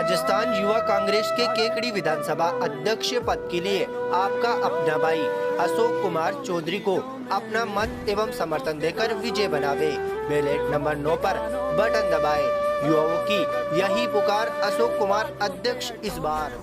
राजस्थान युवा कांग्रेस के केकड़ी विधानसभा अध्यक्ष पद के लिए आपका अपना भाई अशोक कुमार चौधरी को अपना मत एवं समर्थन देकर विजय बनावे। बैलेट नंबर 9 पर बटन दबाए। युवाओं की यही पुकार। अशोक कुमार अध्यक्ष इस बार।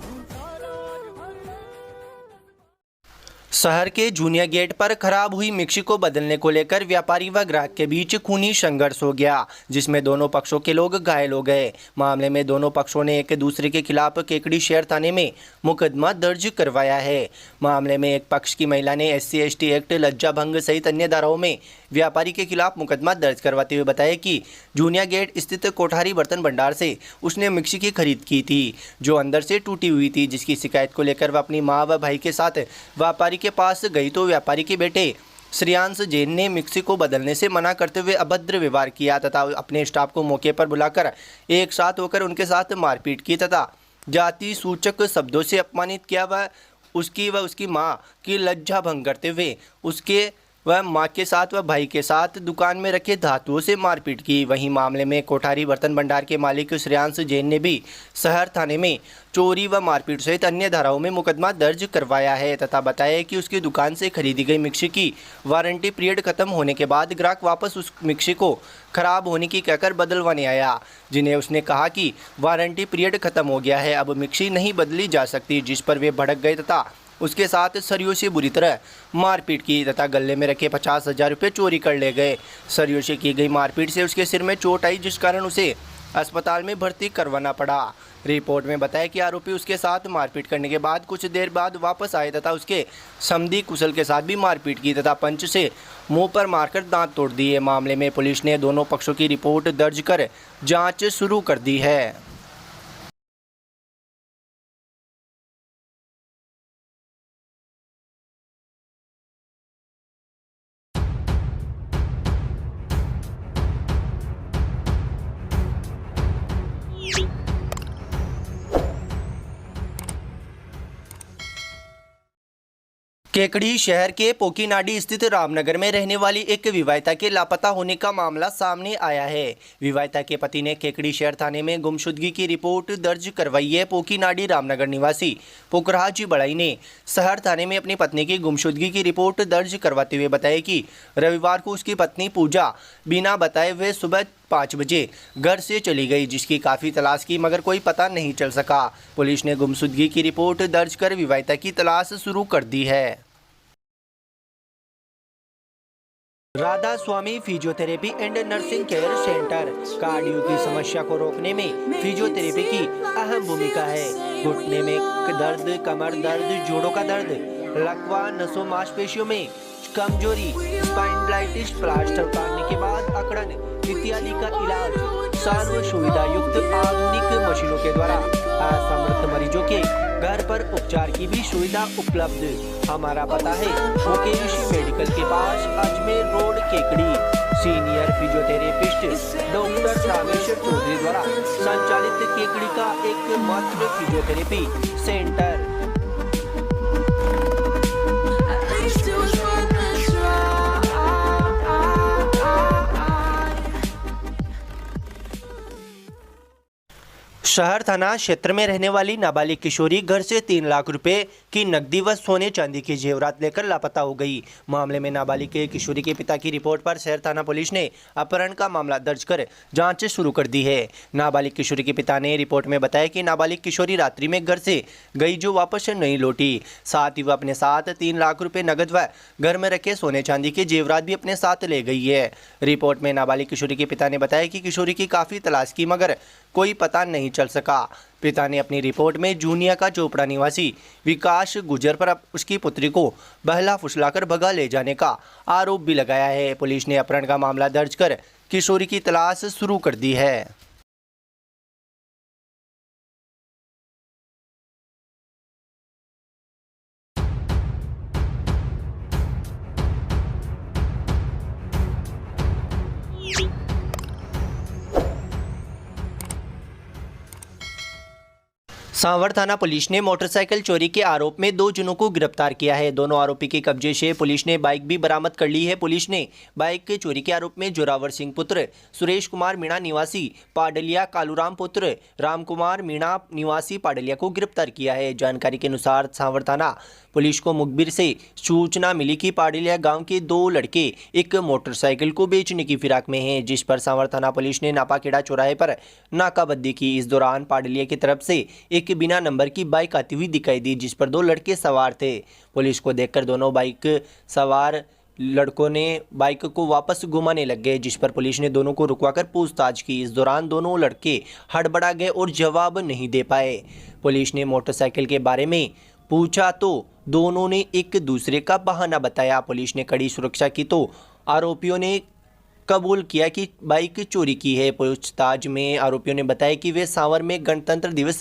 शहर के जूनियर गेट पर खराब हुई मिक्सी को बदलने को लेकर व्यापारी व ग्राहक के बीच खूनी संघर्ष हो गया, जिसमें दोनों पक्षों के लोग घायल हो गए। मामले में दोनों पक्षों ने एक दूसरे के खिलाफ केकड़ी शहर थाने में मुकदमा दर्ज करवाया है। मामले में एक पक्ष की महिला ने SC/ST एक्ट, लज्जा भंग सहित अन्य धाराओं में व्यापारी के खिलाफ मुकदमा दर्ज करवाते हुए बताया कि जूनियर गेट स्थित कोठारी बर्तन भंडार से उसने मिक्सी की खरीद की थी, जो अंदर से टूटी हुई थी, जिसकी शिकायत को लेकर वह अपनी मां व भाई के साथ व्यापारी के पास गई तो व्यापारी के बेटे श्रेयांश जैन ने मिक्सी को बदलने से मना करते हुए अभद्र व्यवहार किया तथा अपने स्टाफ को मौके पर बुलाकर एक साथ होकर उनके साथ मारपीट की तथा जाति सूचक शब्दों से अपमानित किया। वह उसकी मां की लज्जा भंग करते हुए वह मां के साथ व भाई के साथ दुकान में रखे धातुओं से मारपीट की। वहीं मामले में कोठारी बर्तन भंडार के मालिक श्रेयांश जैन ने भी शहर थाने में चोरी व मारपीट सहित अन्य धाराओं में मुकदमा दर्ज करवाया है तथा बताया कि उसकी दुकान से खरीदी गई मिक्सी की वारंटी पीरियड खत्म होने के बाद ग्राहक वापस उस मिक्सी को खराब होने की कहकर बदलवाने आया, जिन्हें उसने कहा कि वारंटी पीरियड खत्म हो गया है, अब मिक्सी नहीं बदली जा सकती, जिस पर वे भड़क गए तथा उसके साथ सरियों से बुरी तरह मारपीट की तथा गले में रखे 50,000 रुपये चोरी कर ले गए। सरियों से की गई मारपीट से उसके सिर में चोट आई, जिस कारण उसे अस्पताल में भर्ती करवाना पड़ा। रिपोर्ट में बताया कि आरोपी उसके साथ मारपीट करने के बाद कुछ देर बाद वापस आए तथा उसके समधी कुशल के साथ भी मारपीट की तथा पंच से मुंह पर मारकर दांत तोड़ दिए। मामले में पुलिस ने दोनों पक्षों की रिपोर्ट दर्ज कर जाँच शुरू कर दी है। केकड़ी शहर के पोकीनाडी स्थित रामनगर में रहने वाली एक विवाहिता के लापता होने का मामला सामने आया है। विवाहिता के पति ने केकड़ी शहर थाने में गुमशुदगी की रिपोर्ट दर्ज करवाई है। पोकीनाडी रामनगर निवासी पुखराज बड़ाई ने शहर थाने में अपनी पत्नी की गुमशुदगी की रिपोर्ट दर्ज करवाते हुए बताया कि रविवार को उसकी पत्नी पूजा बिना बताए हुए सुबह 5 बजे घर से चली गई, जिसकी काफ़ी तलाश की मगर कोई पता नहीं चल सका। पुलिस ने गुमशुदगी की रिपोर्ट दर्ज कर विवाहिता की तलाश शुरू कर दी है। Radha Swami physiotherapy and nursing care centre cardio की समस्या को रोकने में फिजियोथेरेपी की अहम भूमिका है। घुटने में दर्द, कमर दर्द, जोड़ों का दर्द, लकवा, नसों मांसपेशियों में कमजोरी, स्पाइंडलाइटिस, प्लास्टर उतारने के बाद अकड़न इत्यादि का इलाज सर्व सुविधा युक्त आधुनिक मशीनों के द्वारा असमर्थ मरीजों के घर पर उपचार की भी सुविधा उपलब्ध। हमारा पता है मुकेश मेडिकल के पास, Ajmer road, Kekri. Senior physiotherapist doctor Rameshwar Chaudhary द्वारा संचालित केकड़ी का एकमात्र फिजियोथेरेपी सेंटर। शहर थाना क्षेत्र में रहने वाली नाबालिग किशोरी घर से 3 लाख रुपए की नकदी व सोने चांदी के जेवरात लेकर लापता हो गई। मामले में नाबालिग के किशोरी के पिता की रिपोर्ट पर शहर थाना पुलिस ने अपहरण का मामला दर्ज कर जांच शुरू कर दी है। नाबालिग किशोरी के पिता ने रिपोर्ट में बताया कि नाबालिग किशोरी रात्रि में घर से गई, जो वापस नहीं लौटी। साथ ही वह अपने साथ 3 लाख रुपये नकद व घर में रखे सोने चांदी के जेवरात भी अपने साथ ले गई है। रिपोर्ट में नाबालिग किशोरी के पिता ने बताया कि किशोरी की काफ़ी तलाश की मगर कोई पता नहीं चल सका। पिता ने अपनी रिपोर्ट में जूनिया का चोपड़ा निवासी विकास गुजर पर उसकी पुत्री को बहला फुसलाकर भगा ले जाने का आरोप भी लगाया है। पुलिस ने अपहरण का मामला दर्ज कर किशोरी की तलाश शुरू कर दी है। सांवर थाना पुलिस ने मोटरसाइकिल चोरी के आरोप में 2 जनों को गिरफ्तार किया है। दोनों आरोपी के कब्जे से पुलिस ने बाइक भी बरामद कर ली है। पुलिस ने बाइक चोरी के आरोप में जोरावर सिंह पुत्र सुरेश कुमार मीणा निवासी पाडलिया, कालूराम पुत्र राम कुमार मीणा निवासी पाडलिया को गिरफ्तार किया है। जानकारी के अनुसार सांवर थाना पुलिस को मुखबिर से सूचना मिली कि पाडलिया गांव के 2 लड़के एक मोटरसाइकिल को बेचने की फिराक में हैं, जिस पर सांवर थाना पुलिस ने नापाखेड़ा चौराहे पर नाकाबंदी की। इस दौरान पाडलिया की तरफ से एक बिना नंबर की बाइक आती हुई दिखाई दी, जिस पर 2 लड़के सवार थे। पुलिस को देखकर दोनों बाइक सवार लड़कों ने बाइक को वापस घुमाने लग गए, जिस पर पुलिस ने दोनों को रुकवाकर पूछताछ की। इस दौरान दोनों लड़के हड़बड़ा गए और जवाब नहीं दे पाए। पुलिस ने मोटरसाइकिल के बारे में पूछा तो दोनों ने एक दूसरे का बहाना बताया। पुलिस ने कड़ी सुरक्षा की तो आरोपियों ने कबूल किया कि बाइक चोरी की है। पूछताछ में आरोपियों ने बताया कि वे सांवर में गणतंत्र दिवस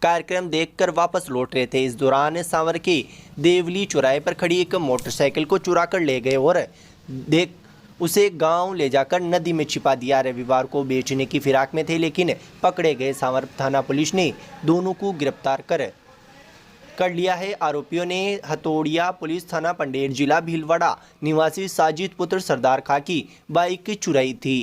कार्यक्रम देखकर वापस लौट रहे थे। इस दौरान सांवर के देवली चौराहे पर खड़ी एक मोटरसाइकिल को चुरा कर ले गए और उसे गांव ले जाकर नदी में छिपा दिया। रविवार को बेचने की फिराक में थे, लेकिन पकड़े गए। सांवर थाना पुलिस ने दोनों को गिरफ्तार कर लिया है। आरोपियों ने हथौड़िया पुलिस थाना पंडेर जिला भीलवाड़ा निवासी साजिद पुत्र सरदार खां की बाइक चुराई थी।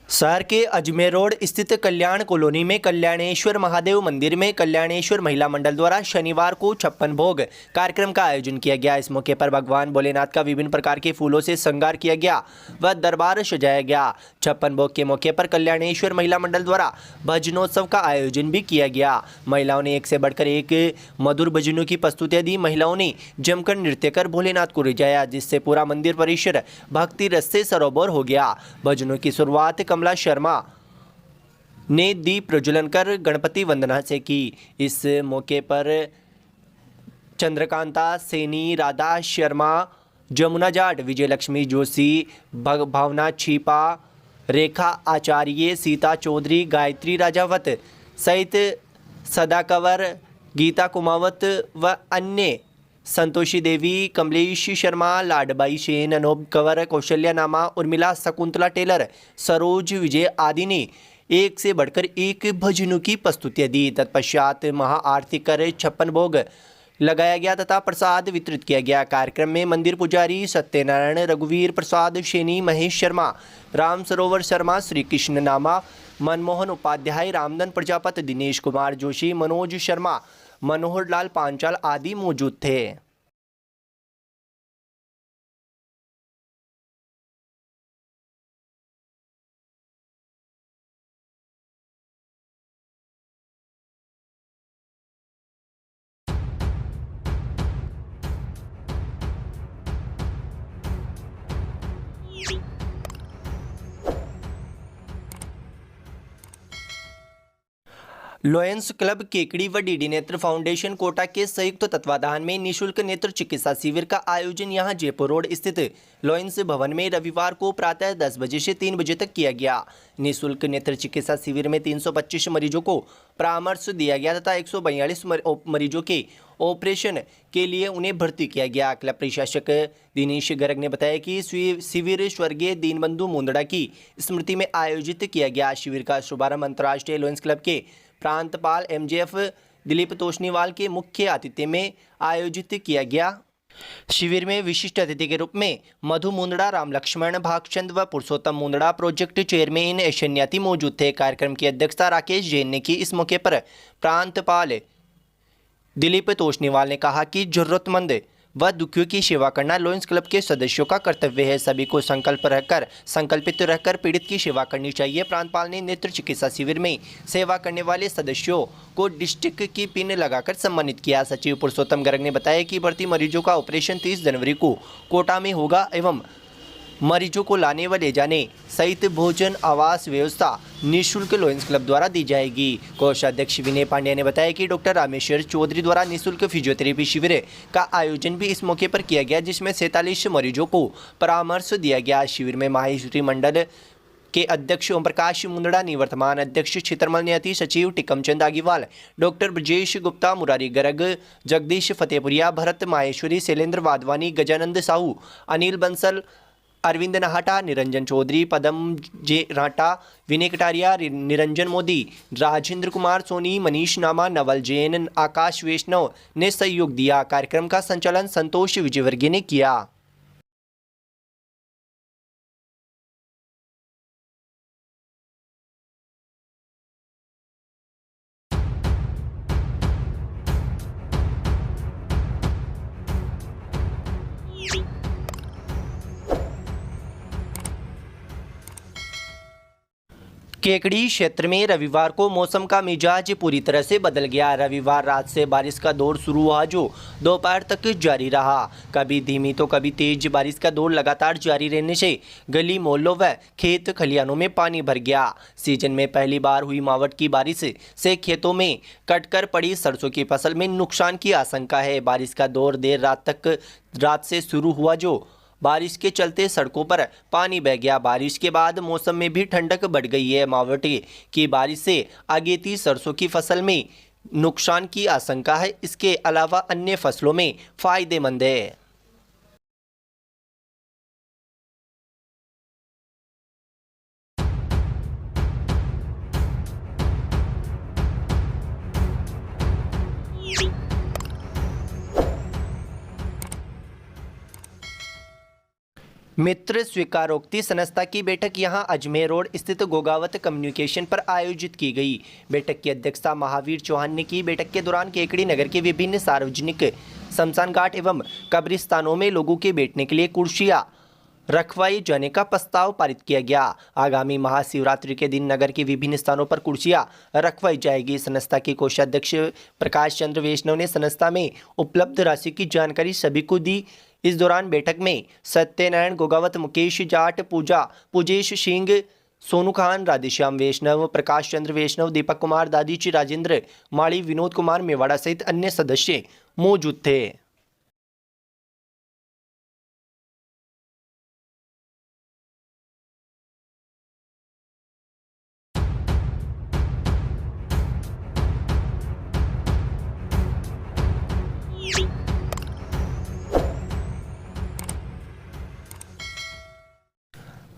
शहर के अजमेर रोड स्थित कल्याण कॉलोनी में कल्याणेश्वर महादेव मंदिर में कल्याणेश्वर महिला मंडल द्वारा शनिवार को 56 भोग कार्यक्रम का आयोजन किया गया। इस मौके पर भगवान भोलेनाथ का विभिन्न प्रकार के फूलों से श्रृंगार किया गया व दरबार सजाया गया। 56 भोग के मौके पर कल्याणेश्वर महिला मंडल द्वारा भजनोत्सव का आयोजन भी किया गया। महिलाओं ने एक से बढ़कर एक मधुर भजनों की प्रस्तुतियां दी। महिलाओं ने जमकर नृत्य कर भोलेनाथ को रिझाया, जिससे पूरा मंदिर परिसर भक्ति रस से सरोवर हो गया। भजनों की शुरुआत कमला शर्मा ने दीप प्रज्वलन कर गणपति वंदना से की। इस मौके पर चंद्रकांता सैनी, राधा शर्मा, जमुना जाट, विजय लक्ष्मी जोशी, भावना छिपा, रेखा आचार्य, सीता चौधरी, गायत्री राजावत सहित सदा कंवर, गीता कुमावत व अन्य, संतोषी देवी, कमलेश शर्मा, लाडबाई सेन, अनूप कंवर, कौशल्या नामा, उर्मिला, शकुंतला टेलर, सरोज विजय आदि ने एक से बढ़कर एक भजनों की प्रस्तुतियां दी। तत्पश्चात महाआरती कर 56 भोग लगाया गया तथा प्रसाद वितरित किया गया। कार्यक्रम में मंदिर पुजारी सत्यनारायण, रघुवीर प्रसाद सैनी, महेश शर्मा, राम सरोवर शर्मा, श्री कृष्ण नामा, मनमोहन उपाध्याय, रामधन प्रजापति, दिनेश कुमार जोशी, मनोज शर्मा, मनोहर लाल पांचाल आदि मौजूद थे। लॉयंस क्लब केकड़ी व डीडी नेत्र फाउंडेशन कोटा के संयुक्त तत्वाधान में निःशुल्क नेत्र चिकित्सा शिविर का आयोजन यहां जयपुर रोड स्थित लॉयंस भवन में रविवार को प्रातः 10 बजे से 3 बजे तक किया गया। निःशुल्क नेत्र चिकित्सा शिविर में 325 मरीजों को परामर्श दिया गया तथा 142 मरीजों के ऑपरेशन के लिए उन्हें भर्ती किया गया। क्लब प्रशासक दिनेश गर्ग ने बताया कि शिविर स्वर्गीय दीनबंधु मुंदड़ा की स्मृति में आयोजित किया गया। शिविर का शुभारंभ अंतर्राष्ट्रीय लॉयंस क्लब के प्रांतपाल एमजेएफ दिलीप तोषनीवाल के मुख्य आतिथ्य में आयोजित किया गया। शिविर में विशिष्ट अतिथि के रूप में मधु मुंदड़ा, राम लक्ष्मण भागचंद व पुरुषोत्तम मुंदड़ा प्रोजेक्ट चेयरमैन ऐशन्याति मौजूद थे। कार्यक्रम की अध्यक्षता राकेश जैन ने की। इस मौके पर प्रांतपाल दिलीप तोषनीवाल ने कहा कि जरूरतमंद व दुखियों की सेवा करना लॉयंस क्लब के सदस्यों का कर्तव्य है। सभी को संकल्पित रहकर पीड़ित की सेवा करनी चाहिए। प्रांतपाल ने नेत्र चिकित्सा शिविर में सेवा करने वाले सदस्यों को डिस्ट्रिक्ट की पिन लगाकर सम्मानित किया। सचिव पुरुषोत्तम गर्ग ने बताया कि भर्ती मरीजों का ऑपरेशन 30 जनवरी को कोटा में होगा एवं मरीजों को लाने व ले जाने सहित भोजन आवास व्यवस्था निःशुल्क लॉयंस क्लब द्वारा दी जाएगी। कोषाध्यक्ष विनय पांड्या ने बताया कि डॉक्टर रामेश्वर चौधरी द्वारा निःशुल्क फिजियोथेरेपी शिविर का आयोजन भी इस मौके पर किया गया, जिसमें 47 मरीजों को परामर्श दिया गया। शिविर में माहेश्वरी मंडल के अध्यक्ष ओम प्रकाश मुंदड़ा, निवर्तमान अध्यक्ष चित्रमल नियति, सचिव टिकमचंद आगीवाल, डॉक्टर ब्रजेश गुप्ता, मुरारी गर्ग, जगदीश फतेहपुरिया, भरत माहेश्वरी, शैलेंद्र वाधवानी, गजानंद साहू, अनिल बंसल, अरविंद नाहटा, निरंजन चौधरी, पदम जे राटा, विनय कटारिया, निरंजन मोदी, राजेंद्र कुमार सोनी, मनीष नामा, नवल जैन, आकाश वैष्णव ने सहयोग दिया। कार्यक्रम का संचालन संतोष विजयवर्गीय ने किया। केकड़ी क्षेत्र में रविवार को मौसम का मिजाज पूरी तरह से बदल गया। रविवार रात से बारिश का दौर शुरू हुआ, जो दोपहर तक जारी रहा। कभी धीमी तो कभी तेज बारिश का दौर लगातार जारी रहने से गली मोहल्लों व खेत खलिहानों में पानी भर गया। सीजन में पहली बार हुई मावठ की बारिश से खेतों में कटकर पड़ी सरसों की फसल में नुकसान की आशंका है। बारिश का दौर देर रात से शुरू हुआ, जो बारिश के चलते सड़कों पर पानी बह गया। बारिश के बाद मौसम में भी ठंडक बढ़ गई है। मावठ की बारिश से अगेती सरसों की फसल में नुकसान की आशंका है। इसके अलावा अन्य फसलों में फायदेमंद है। मित्र स्वीकारोक्ति संस्था की बैठक यहां अजमेर रोड स्थित गोगावत कम्युनिकेशन पर आयोजित की गई। बैठक की अध्यक्षता महावीर चौहान ने की। बैठक के दौरान केकड़ी नगर के विभिन्न सार्वजनिक शमशान घाट एवं कब्रिस्तानों में लोगों के बैठने के लिए कुर्सियां रखवाई जाने का प्रस्ताव पारित किया गया। आगामी महाशिवरात्रि के दिन नगर के विभिन्न स्थानों पर कुर्सियां रखवाई जाएगी। संस्था के कोषाध्यक्ष प्रकाश चंद्र वैष्णव ने संस्था में उपलब्ध राशि की जानकारी सभी को दी। इस दौरान बैठक में सत्यनारायण गोगावत, मुकेश जाट, पूजेश सिंह, सोनू खान, राधेश्याम वैष्णव, प्रकाश चंद्र वैष्णव, दीपक कुमार, दादीची, राजेंद्र माली, विनोद कुमार मेवाड़ा सहित अन्य सदस्य मौजूद थे।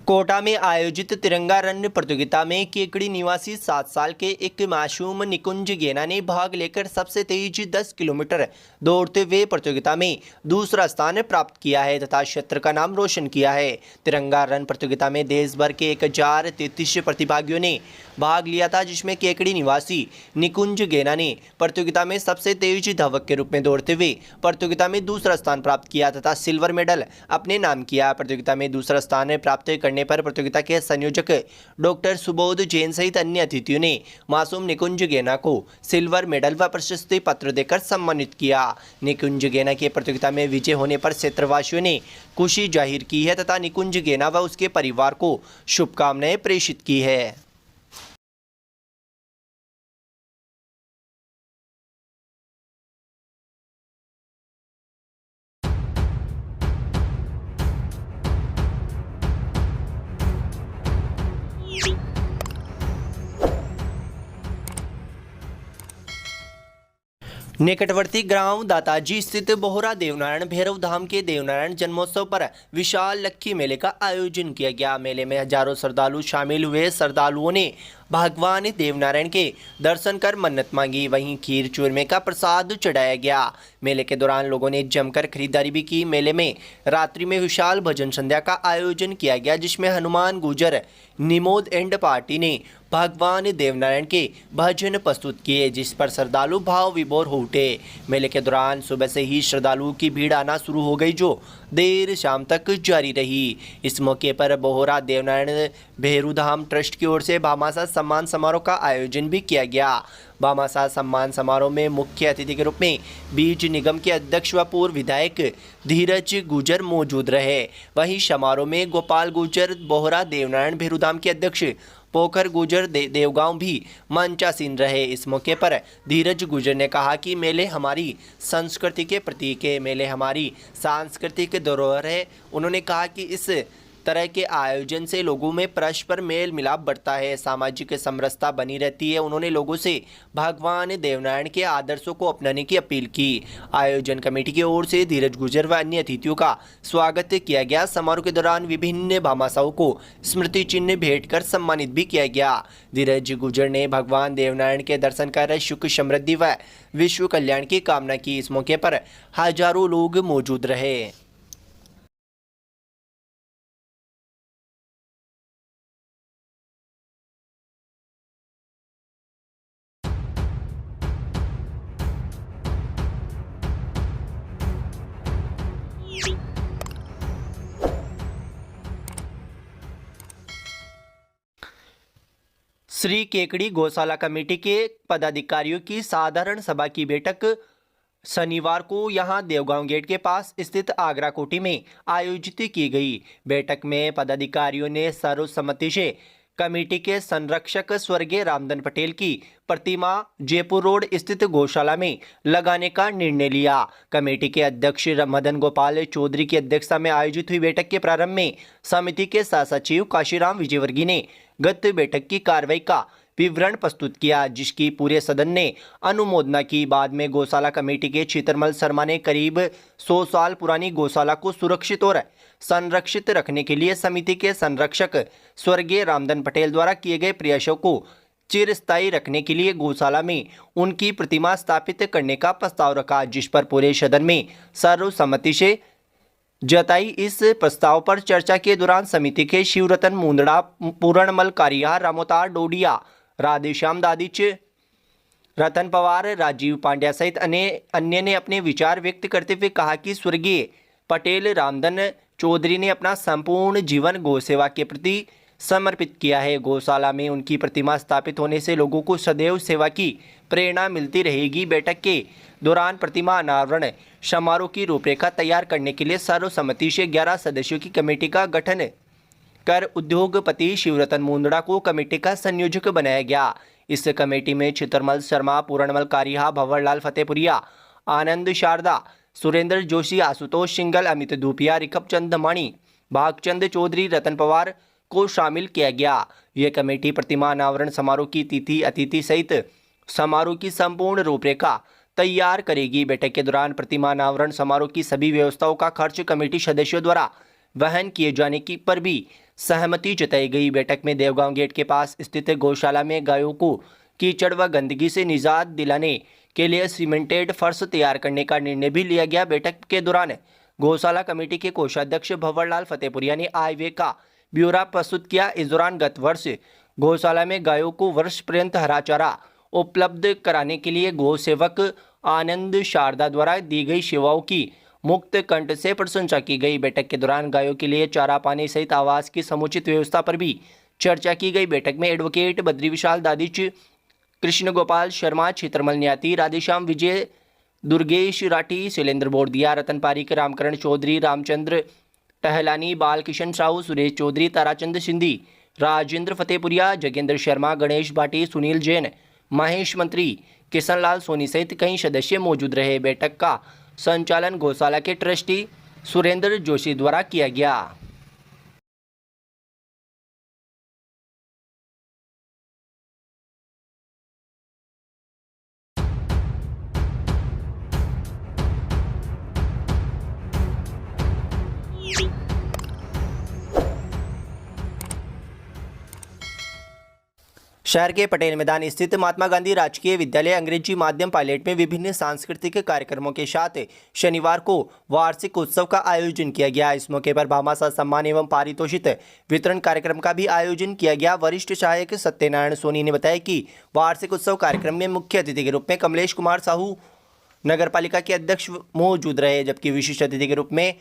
कोटा में आयोजित तिरंगा रन प्रतियोगिता में केकड़ी निवासी 7 साल के एक मासूम निकुंज गेना ने भाग लेकर सबसे तेज 10 किलोमीटर दौड़ते हुए प्रतियोगिता में दूसरा स्थान प्राप्त किया है तथा क्षेत्र का नाम रोशन किया है। तिरंगा रन प्रतियोगिता में देश भर के 1033 प्रतिभागियों ने भाग लिया था, जिसमें केकड़ी निवासी निकुंज गेना ने प्रतियोगिता में सबसे तेज धावक के रूप में दौड़ते हुए प्रतियोगिता में दूसरा स्थान प्राप्त किया तथा सिल्वर मेडल अपने नाम किया। प्रतियोगिता में दूसरा स्थान प्राप्त करने पर प्रतियोगिता के संयोजक डॉक्टर सुबोध जैन सहित अन्य अतिथियों ने मासूम निकुंज गेना को सिल्वर मेडल व प्रशस्ति पत्र देकर सम्मानित किया। निकुंज गेना के प्रतियोगिता में विजय होने पर क्षेत्रवासियों ने खुशी जाहिर की है तथा निकुंज गेना व उसके परिवार को शुभकामनाएं प्रेषित की है। निकटवर्ती ग्राम दाताजी स्थित बोहरा देवनारायण भैरव धाम के देवनारायण जन्मोत्सव पर विशाल लक्की मेले का आयोजन किया गया। मेले में हजारों श्रद्धालु शामिल हुए। श्रद्धालुओं ने भगवान देवनारायण के दर्शन कर मन्नत मांगी। वहीं खीर चूरमे का प्रसाद चढ़ाया गया। मेले के दौरान लोगों ने जमकर खरीदारी भी की। मेले में रात्रि में विशाल भजन संध्या का आयोजन किया गया, जिसमें हनुमान गुर्जर निमोद एंड पार्टी ने भगवान देवनारायण के भजन प्रस्तुत किए, जिस पर श्रद्धालु भाव विभोर हो उठे। मेले के दौरान सुबह से ही श्रद्धालुओं की भीड़ आना शुरू हो गई, जो देर शाम तक जारी रही। इस मौके पर बोहरा देवनारायण भैरव धाम ट्रस्ट की ओर से भामाशाह सम्मान समारोह का आयोजन भी किया गया। भामाशाह सम्मान समारोह में मुख्य अतिथि के रूप में बीज निगम के अध्यक्ष व पूर्व विधायक धीरज गुजर मौजूद रहे। वहीं समारोह में गोपाल गुजर बोहरा देवनारायण भेरूधाम के अध्यक्ष पोखर गुजर देवगांव भी मंचासीन रहे। इस मौके पर धीरज गुजर ने कहा कि मेले हमारी संस्कृति के प्रतीक है, मेले हमारी सांस्कृतिक धरोहर है। उन्होंने कहा कि इस तरह के आयोजन से लोगों में परस्पर मेल मिलाप बढ़ता है, सामाजिक समरसता बनी रहती है। उन्होंने लोगों से भगवान देवनारायण के आदर्शों को अपनाने की अपील की। आयोजन कमेटी की ओर से धीरज गुजर व अन्य अतिथियों का स्वागत किया गया। समारोह के दौरान विभिन्न भामाशाहों को स्मृति चिन्ह भेंट कर सम्मानित भी किया गया। धीरज गुजर ने भगवान देवनारायण के दर्शन कर सुख समृद्धि व विश्व कल्याण की कामना की। इस मौके पर हजारों लोग मौजूद रहे। श्री केकड़ी गौशाला कमेटी के पदाधिकारियों की साधारण सभा की बैठक शनिवार को यहां देवगांव गेट के पास स्थित आगरा कोठी में आयोजित की गई। बैठक में पदाधिकारियों ने सर्वसम्मति से कमेटी के संरक्षक स्वर्गीय रामधन पटेल की प्रतिमा जयपुर रोड स्थित गौशाला में लगाने का निर्णय लिया। कमेटी के अध्यक्ष मदन गोपाल चौधरी की अध्यक्षता में आयोजित हुई बैठक के प्रारंभ में समिति के सचिव काशीराम विजयवर्गीय ने गत बैठक की कार्रवाई का विवरण प्रस्तुत किया, जिसकी पूरे सदन ने अनुमोदना की। बाद में गौशाला कमेटी के चित्रमल शर्मा ने करीब 100 साल पुरानी गौशाला को सुरक्षित और संरक्षित रखने के लिए समिति के संरक्षक स्वर्गीय रामधन पटेल द्वारा किए गए प्रयासों को चिरस्थायी रखने के लिए गौशाला में उनकी प्रतिमा स्थापित करने का प्रस्ताव रखा, जिस पर पूरे सदन में सर्वसम्मति से जताई। इस प्रस्ताव पर चर्चा के दौरान समिति के शिवरतन मुंदड़ा, पूरणमल कारिया, रामोतार डोडिया, राधेश्याम दादिच, रतन पवार, राजीव पांड्या सहित अन्य ने अपने विचार व्यक्त करते हुए कहा कि स्वर्गीय पटेल रामधन चौधरी ने अपना संपूर्ण जीवन गौ सेवा के प्रति समर्पित किया है। गौशाला में उनकी प्रतिमा स्थापित होने से लोगों को सदैव सेवा की प्रेरणा मिलती रहेगी। बैठक के दौरान प्रतिमा अनावरण समारोह की रूपरेखा तैयार करने के लिए सर्वसम्मति से 11 सदस्यों की कमेटी का गठन कर उद्योगपति शिवरतन मुंदड़ा को कमेटी का संयोजक बनाया गया। इस कमेटी में चित्रमल शर्मा, पूरणमल कारिया, भंवरलाल फतेहपुरिया, आनंद शारदा, सुरेंद्र जोशी, आशुतोष सिंगल, अमित धूपिया, रिखप चंद धमाणी, भागचंद चौधरी, रतन पवार को शामिल किया गया। यह कमेटी प्रतिमा अनावरण समारोह की तिथि, अतिथि सहित समारोह की संपूर्ण रूपरेखा तैयार करेगी। बैठक के दौरान प्रतिमा अनावरण समारोह की सभी व्यवस्थाओं का खर्च कमेटी सदस्यों द्वारा वहन किए जाने की पर भी सहमति जताई गई। बैठक में देवगांव गेट के पास स्थित गौशाला में गायों को कीचड़ व गंदगी से निजात दिलाने के लिए सीमेंटेड फर्श तैयार करने का निर्णय भी लिया गया। बैठक के दौरान गौशाला कमेटी के कोषाध्यक्ष भंवरलाल फतेहपुरिया ने आय व्यय का ब्यौरा प्रस्तुत किया। इस दौरान गत वर्ष गौशाला में गायों को वर्ष पर्यंत हरा चारा उपलब्ध कराने के लिए गौ सेवक आनंद शारदा द्वारा दी गई सेवाओं की मुक्त कंठ से प्रशंसा की गई। बैठक के दौरान गायों के लिए चारा पानी सहित आवास की समुचित व्यवस्था पर भी चर्चा की गई। बैठक में एडवोकेट बद्री विशाल दादिच, कृष्ण गोपाल शर्मा, चित्रमल न्याती, राधेश्याम विजय, दुर्गेश राठी, शैलेंद्र बोरदिया, रतन पारिक, रामकरण चौधरी, रामचंद्र टहलानी, बालकिशन साहू, सुरेश चौधरी, ताराचंद सिंधी, राजेंद्र फतेहपुरिया, जगेंद्र शर्मा, गणेश भाटी, सुनील जैन, महेश मंत्री, किशन लाल सोनी सहित कई सदस्य मौजूद रहे। बैठक का संचालन गौशाला के ट्रस्टी सुरेंद्र जोशी द्वारा किया गया। शहर के पटेल मैदान स्थित महात्मा गांधी राजकीय विद्यालय अंग्रेजी माध्यम पायलट में विभिन्न सांस्कृतिक कार्यक्रमों के साथ शनिवार को वार्षिक उत्सव का आयोजन किया गया। इस मौके पर भामाशाह सम्मान एवं पारितोषिक वितरण कार्यक्रम का भी आयोजन किया गया। वरिष्ठ सहायक सत्यनारायण सोनी ने बताया कि वार्षिक उत्सव कार्यक्रम में मुख्य अतिथि के रूप में कमलेश कुमार साहू नगर पालिका के अध्यक्ष मौजूद रहे, जबकि विशिष्ट अतिथि के रूप में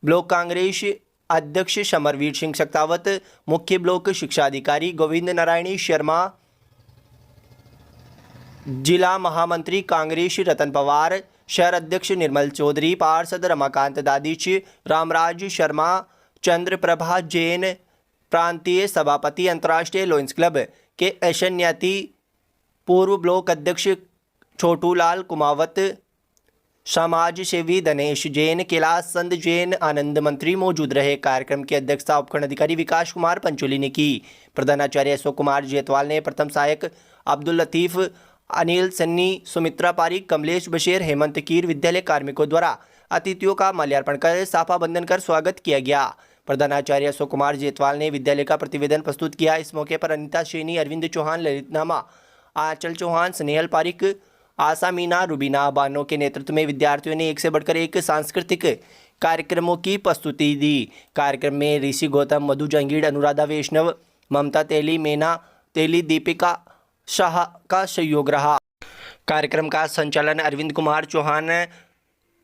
ब्लॉक कांग्रेस अध्यक्ष समरवीर सिंह शक्तावत, मुख्य ब्लॉक शिक्षा अधिकारी गोविंद नारायणी शर्मा, जिला महामंत्री कांग्रेस रतन पवार, शहर अध्यक्ष निर्मल चौधरी, पार्षद रमाकांत दादीच, रामराज शर्मा, चंद्रप्रभा जैन, प्रांतीय सभापति अंतर्राष्ट्रीय लॉयंस क्लब के ऐशन्याती, पूर्व ब्लॉक अध्यक्ष छोटूलाल कुमावत, समाज सेवी दिनेश जैन, कैलाश चंद जैन, आनंद मंत्री मौजूद रहे। कार्यक्रम की अध्यक्षता उपखंड अधिकारी विकास कुमार पंचोली ने की। प्रधानाचार्य अशोक कुमार जेतवाल ने, प्रथम सहायक अब्दुल लतीफ, अनिल सन्नी, सुमित्रा पारिक, कमलेश बशीर, हेमंत कीर विद्यालय कार्मिकों द्वारा अतिथियों का माल्यार्पण कर साफा बंधन कर स्वागत किया गया। प्रधानाचार्य अशोक कुमार जेतवाल ने विद्यालय का प्रतिवेदन प्रस्तुत किया। इस मौके पर अनिता सैनी, अरविंद चौहान, ललित नामा, आंचल चौहान, स्नेहल पारिक, आशा मीना, रुबीना बानो के नेतृत्व में विद्यार्थियों ने एक से बढ़कर एक सांस्कृतिक कार्यक्रमों की प्रस्तुति दी। कार्यक्रम में ऋषि गौतम, मधु जंगीड़, अनुराधा वैष्णव, ममता तेली, मैना तेली, दीपिका शाह का सहयोग रहा। कार्यक्रम का संचालन अरविंद कुमार चौहान,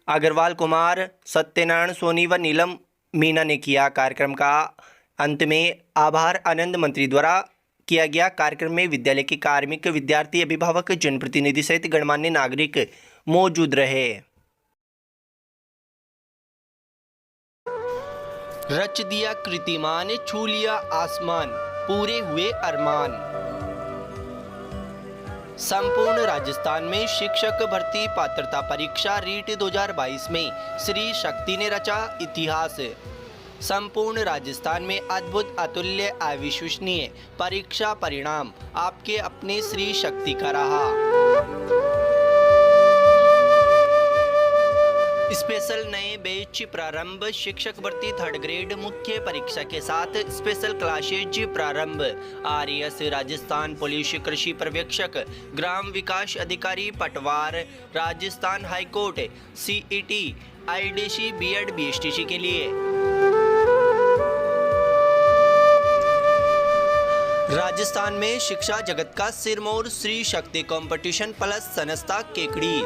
अग्रवाल कुमार, सत्यनारायण सोनी व नीलम मीना ने किया। कार्यक्रम का अंत में आभार आनंद मंत्री द्वारा किया गया। कार्यक्रम में विद्यालय के कार्मिक, विद्यार्थी, अभिभावक, जनप्रतिनिधि सहित गणमान्य नागरिक मौजूद रहे। रच दिया कीर्तिमान, छू लिया आसमान, पूरे हुए अरमान। संपूर्ण राजस्थान में शिक्षक भर्ती पात्रता परीक्षा रीट 2022 में श्री शक्ति ने रचा इतिहास। संपूर्ण राजस्थान में अद्भुत, अतुल्य, अविश्वसनीय परीक्षा परिणाम आपके अपने श्री शक्ति का रहा। स्पेशल नए बैच प्रारंभ, शिक्षक भर्ती 3rd ग्रेड मुख्य परीक्षा के साथ स्पेशल क्लासेज प्रारंभ। आरएएस राजस्थान पुलिस कृषि पर्यवेक्षक, ग्राम विकास अधिकारी पटवार, Rajasthan high court, CET, IDC, BEd, BSTC के लिए। राजस्थान में शिक्षा जगत का सिरमौर श्री शक्ति कंपटीशन प्लस संस्था केकड़ी।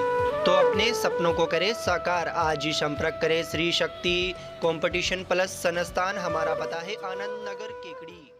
तो अपने सपनों को करे साकार, आज ही संपर्क करें श्री शक्ति कंपटीशन प्लस संस्थान। हमारा पता है आनंद नगर केकड़ी।